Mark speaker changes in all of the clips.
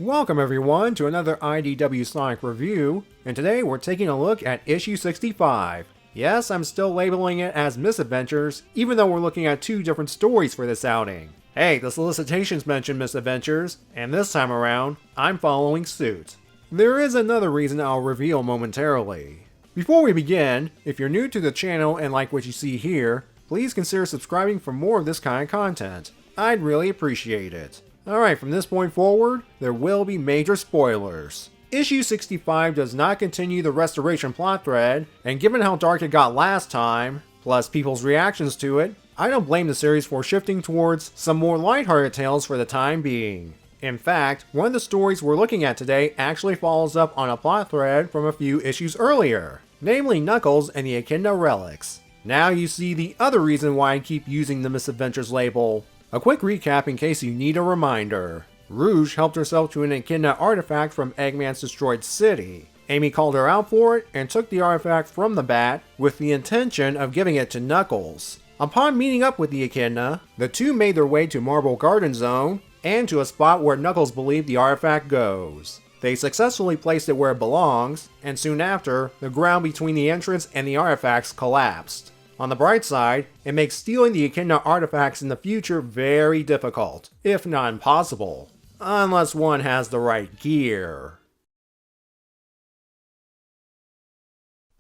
Speaker 1: Welcome everyone to another IDW Sonic review, and today we're taking a look at issue 65. Yes, I'm still labeling it as Misadventures, even though we're looking at two different stories for this outing. Hey, the solicitations mention Misadventures, and this time around, I'm following suit. There is another reason I'll reveal momentarily. Before we begin, if you're new to the channel and like what you see here, please consider subscribing for more of this kind of content. I'd really appreciate it. Alright, from this point forward, there will be major spoilers. Issue 65 does not continue the restoration plot thread, and given how dark it got last time, plus people's reactions to it, I don't blame the series for shifting towards some more lighthearted tales for the time being. In fact, one of the stories we're looking at today actually follows up on a plot thread from a few issues earlier, namely Knuckles and the Echidna relics. Now you see the other reason why I keep using the Misadventures label. A quick recap in case you need a reminder. Rouge helped herself to an Echidna artifact from Eggman's destroyed city. Amy called her out for it and took the artifact from the bat with the intention of giving it to Knuckles. Upon meeting up with the Echidna, the two made their way to Marble Garden Zone and to a spot where Knuckles believed the artifact goes. They successfully placed it where it belongs, and soon after, the ground between the entrance and the artifacts collapsed. On the bright side, it makes stealing the Echidna artifacts in the future very difficult, if not impossible, unless one has the right gear.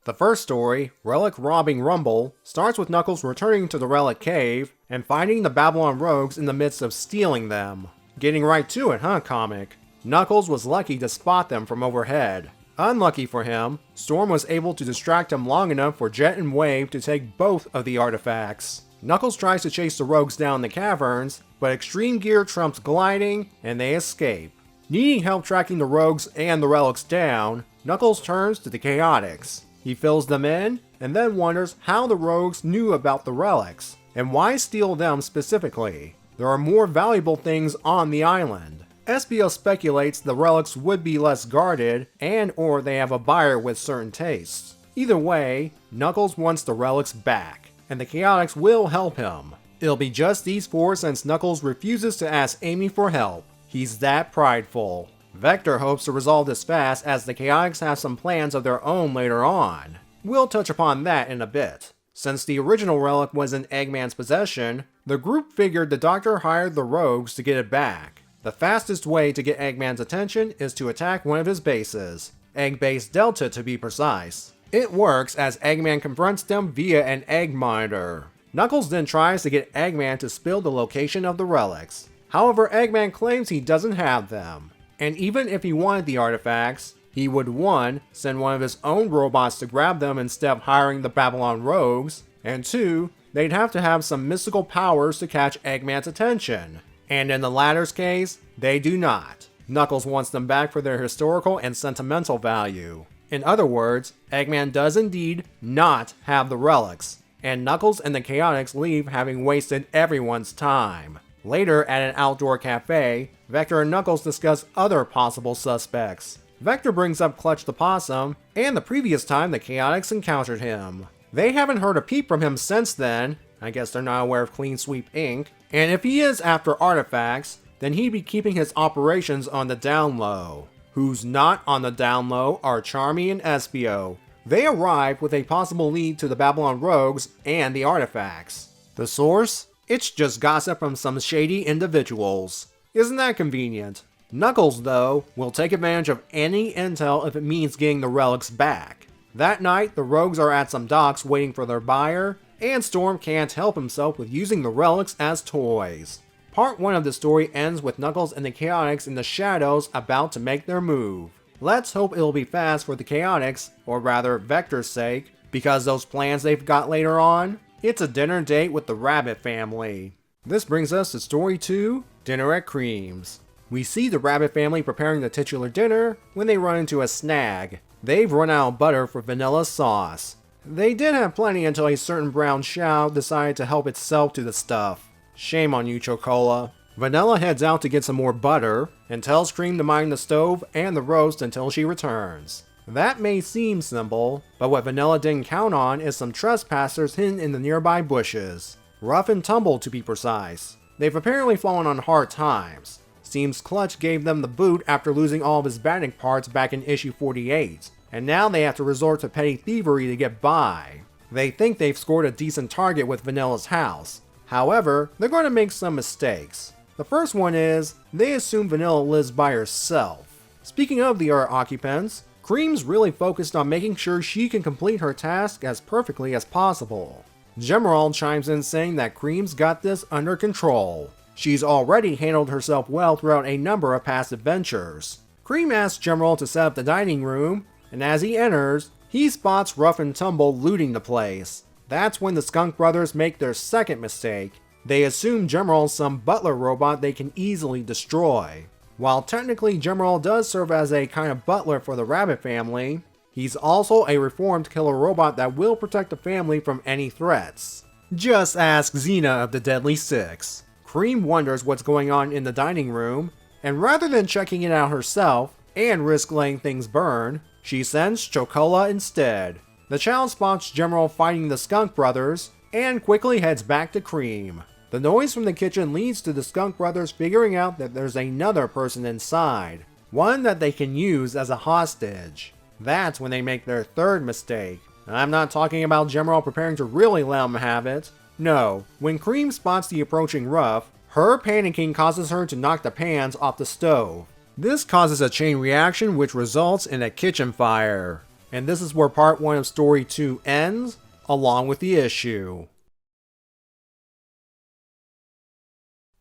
Speaker 1: The first story, Relic Robbing Rumble, starts with Knuckles returning to the Relic Cave and finding the Babylon Rogues in the midst of stealing them. Getting right to it, huh, comic? Knuckles was lucky to spot them from overhead. Unlucky for him, Storm was able to distract him long enough for Jet and Wave to take both of the artifacts. Knuckles tries to chase the rogues down the caverns, but Extreme Gear trumps gliding, and they escape. Needing help tracking the rogues and the relics down, Knuckles turns to the Chaotix. He fills them in, and then wonders how the rogues knew about the relics, and why steal them specifically. There are more valuable things on the island. SBO speculates the relics would be less guarded and or they have a buyer with certain tastes. Either way, Knuckles wants the relics back, and the Chaotix will help him. It'll be just these four since Knuckles refuses to ask Amy for help. He's that prideful. Vector hopes to resolve this fast as the Chaotix have some plans of their own later on. We'll touch upon that in a bit. Since the original relic was in Eggman's possession, the group figured the Doctor hired the rogues to get it back. The fastest way to get Eggman's attention is to attack one of his bases, Egg Base Delta to be precise. It works as Eggman confronts them via an egg monitor. Knuckles then tries to get Eggman to spill the location of the relics. However, Eggman claims he doesn't have them, and even if he wanted the artifacts, he would 1. Send one of his own robots to grab them instead of hiring the Babylon Rogues, and 2. They'd have to have some mystical powers to catch Eggman's attention. And in the latter's case, they do not. Knuckles wants them back for their historical and sentimental value. In other words, Eggman does indeed not have the relics, and Knuckles and the Chaotix leave having wasted everyone's time. Later, at an outdoor cafe, Vector and Knuckles discuss other possible suspects. Vector brings up Clutch the Possum, and the previous time the Chaotix encountered him. They haven't heard a peep from him since then. I guess they're not aware of Clean Sweep Inc. And if he is after artifacts, then he'd be keeping his operations on the down low. Who's not on the down low are Charmy and SBO. They arrive with a possible lead to the Babylon Rogues and the artifacts. The source? It's just gossip from some shady individuals. Isn't that convenient? Knuckles, though, will take advantage of any intel if it means getting the relics back. That night, the rogues are at some docks waiting for their buyer, and Storm can't help himself with using the relics as toys. Part 1 of the story ends with Knuckles and the Chaotix in the shadows about to make their move. Let's hope it'll be fast for the Chaotix, or rather Vector's sake, because those plans they've got later on, it's a dinner date with the Rabbit family. This brings us to story 2, Dinner at Cream's. We see the Rabbit family preparing the titular dinner when they run into a snag. They've run out of butter for vanilla sauce. They did have plenty until a certain brown Chao decided to help itself to the stuff. Shame on you, Chocola. Vanilla heads out to get some more butter, and tells Cream to mind the stove and the roast until she returns. That may seem simple, but what Vanilla didn't count on is some trespassers hidden in the nearby bushes. Rough and tumble to be precise. They've apparently fallen on hard times. Seems Clutch gave them the boot after losing all of his batting parts back in issue 48, and now they have to resort to petty thievery to get by. They think they've scored a decent target with Vanilla's house. However, they're going to make some mistakes. The first one is, they assume Vanilla lives by herself. Speaking of the other occupants, Cream's really focused on making sure she can complete her task as perfectly as possible. Gemerald chimes in saying that Cream's got this under control. She's already handled herself well throughout a number of past adventures. Cream asks Gemerald to set up the dining room, and as he enters, he spots Rough and Tumble looting the place. That's when the Skunk Brothers make their second mistake. They assume Gemerald's some butler robot they can easily destroy. While technically Gemerald does serve as a kind of butler for the Rabbit family, he's also a reformed killer robot that will protect the family from any threats. Just ask Xena of the Deadly Six. Cream wonders what's going on in the dining room, and rather than checking it out herself and risk letting things burn, she sends Chocola instead. The child spots Gemerald fighting the Skunk Brothers and quickly heads back to Cream. The noise from the kitchen leads to the Skunk Brothers figuring out that there's another person inside, one that they can use as a hostage. That's when they make their third mistake. I'm not talking about Gemerald preparing to really let them have it. No, when Cream spots the approaching Ruff, her panicking causes her to knock the pans off the stove. This causes a chain reaction which results in a kitchen fire. And this is where part 1 of story 2 ends, along with the issue.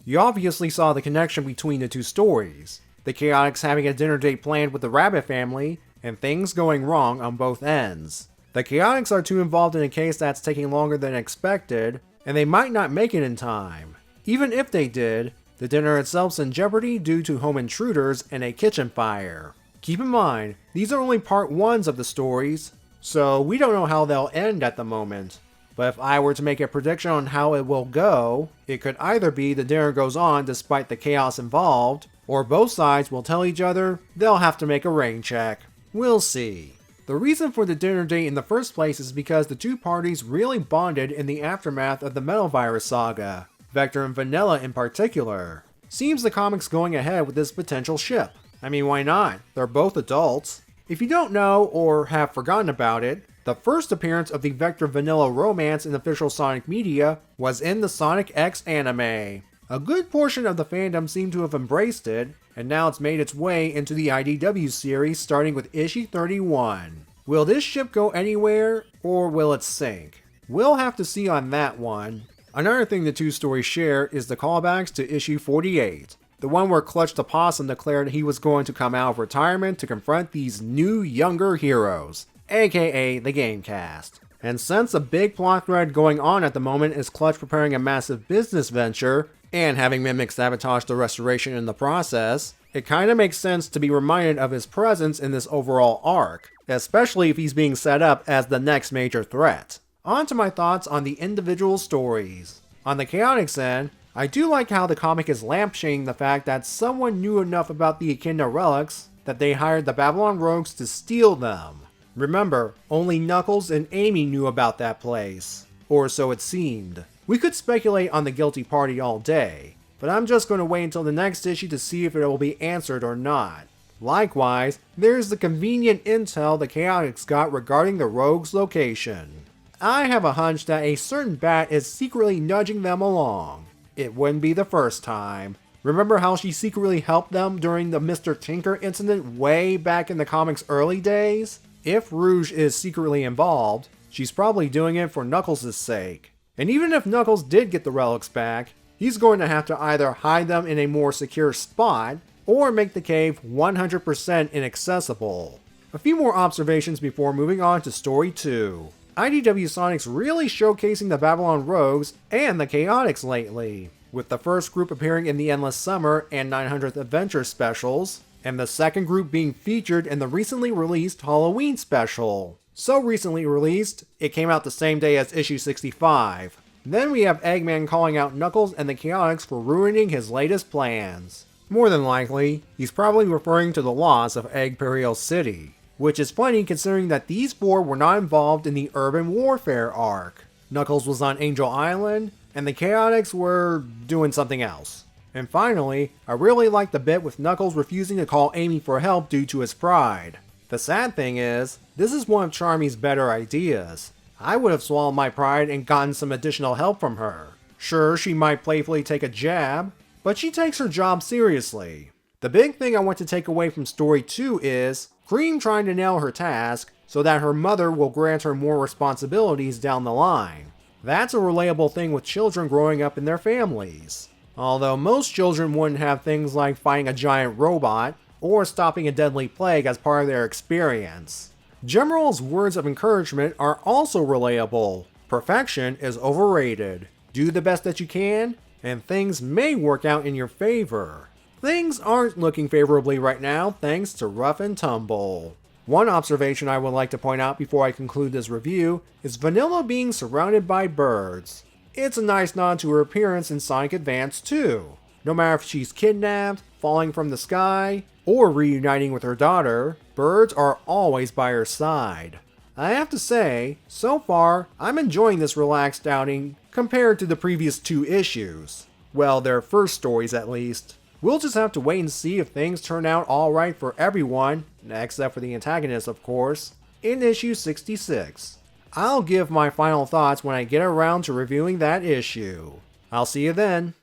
Speaker 1: You obviously saw the connection between the two stories. The Chaotix having a dinner date planned with the Rabbit family, and things going wrong on both ends. The Chaotix are too involved in a case that's taking longer than expected, and they might not make it in time. Even if they did, the dinner itself's in jeopardy due to home intruders and a kitchen fire. Keep in mind, these are only part 1s of the stories, so we don't know how they'll end at the moment. But if I were to make a prediction on how it will go, it could either be the dinner goes on despite the chaos involved, or both sides will tell each other they'll have to make a rain check. We'll see. The reason for the dinner date in the first place is because the two parties really bonded in the aftermath of the Metal Virus saga, Vector and Vanilla in particular. Seems the comic's going ahead with this potential ship. I mean, why not? They're both adults. If you don't know or have forgotten about it, the first appearance of the Vector Vanilla romance in official Sonic media was in the Sonic X anime. A good portion of the fandom seemed to have embraced it, and now it's made its way into the IDW series starting with issue 31. Will this ship go anywhere, or will it sink? We'll have to see on that one. Another thing the two stories share is the callbacks to issue 48. The one where Clutch the Possum declared he was going to come out of retirement to confront these new, younger heroes, aka the Gamecast. And since a big plot thread going on at the moment is Clutch preparing a massive business venture, and having Mimic sabotage the restoration in the process, it kinda makes sense to be reminded of his presence in this overall arc, especially if he's being set up as the next major threat. On to my thoughts on the individual stories. On the Chaotix end, I do like how the comic is lampshading the fact that someone knew enough about the Echidna relics that they hired the Babylon Rogues to steal them. Remember, only Knuckles and Amy knew about that place. Or so it seemed. We could speculate on the guilty party all day, but I'm just going to wait until the next issue to see if it will be answered or not. Likewise, there's the convenient intel the Chaotix got regarding the Rogues' location. I have a hunch that a certain bat is secretly nudging them along. It wouldn't be the first time. Remember how she secretly helped them during the Mr. Tinker incident way back in the comics' early days? If Rouge is secretly involved, she's probably doing it for Knuckles' sake. And even if Knuckles did get the relics back, he's going to have to either hide them in a more secure spot, or make the cave 100% inaccessible. A few more observations before moving on to Story 2. IDW Sonic's really showcasing the Babylon Rogues and the Chaotix lately, with the first group appearing in the Endless Summer and 900th Adventure specials, and the second group being featured in the recently released Halloween special. So recently released, it came out the same day as issue 65. Then we have Eggman calling out Knuckles and the Chaotix for ruining his latest plans. More than likely, he's probably referring to the loss of Egg Periel City, which is funny considering that these four were not involved in the Urban Warfare arc. Knuckles was on Angel Island, and the Chaotix were doing something else. And finally, I really like the bit with Knuckles refusing to call Amy for help due to his pride. The sad thing is, this is one of Charmy's better ideas. I would have swallowed my pride and gotten some additional help from her. Sure, she might playfully take a jab, but she takes her job seriously. The big thing I want to take away from story 2 is Cream trying to nail her task so that her mother will grant her more responsibilities down the line. That's a relatable thing with children growing up in their families. Although most children wouldn't have things like fighting a giant robot or stopping a deadly plague as part of their experience. General's words of encouragement are also relatable. Perfection is overrated. Do the best that you can, and things may work out in your favor. Things aren't looking favorably right now thanks to Rough and Tumble. One observation I would like to point out before I conclude this review is Vanilla being surrounded by birds. It's a nice nod to her appearance in Sonic Advance 2. No matter if she's kidnapped, falling from the sky, or reuniting with her daughter, birds are always by her side. I have to say, so far, I'm enjoying this relaxed outing compared to the previous 2 issues. Well, their first stories at least. We'll just have to wait and see if things turn out alright for everyone, except for the antagonist of course, in issue 66. I'll give my final thoughts when I get around to reviewing that issue. I'll see you then.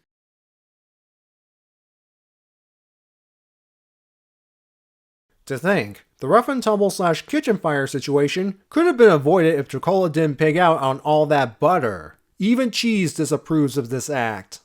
Speaker 1: To think, the rough and tumble / kitchen fire situation could have been avoided if Dracola didn't pig out on all that butter. Even cheese disapproves of this act.